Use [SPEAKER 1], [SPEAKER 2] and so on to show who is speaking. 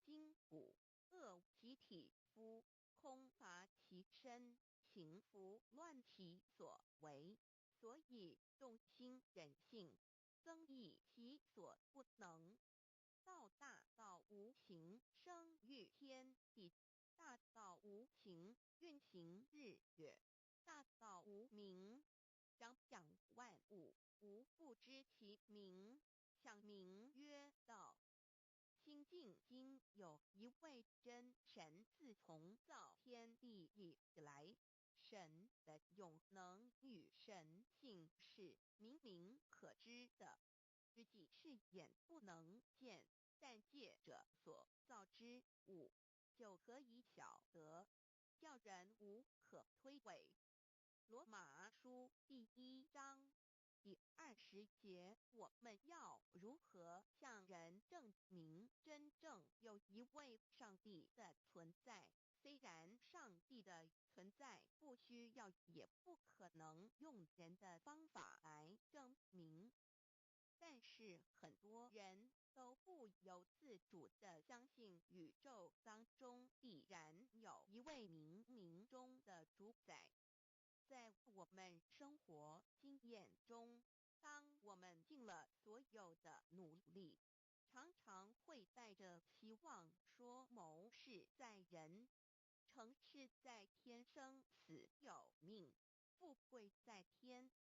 [SPEAKER 1] 筋骨，饿其体肤，空乏其身，情夫乱其所为，所以动心忍性，增益其所不能。道大道无形，生育天地；大道无形，运行日月；大道无名，张扬万物。吾不知其名，想名曰道。心静经有一位真神，自从造天地以来，神的永能与神性是明明可知的，知己是眼不能见，但借着所造之物，就可以晓得，叫人无可推诿。罗马书第1章第20节，我们要如何向人证明真正有一位上帝的存在？虽然上帝的存在不需要也不可能用人的方法来证明，但是很多人都不由自主地相信宇宙当中必然有一位冥冥中的主宰。在我们生活经验中，当我们尽了所有的努力，常常会带着期望说谋事在人，成事在天，生死有命，富贵在天，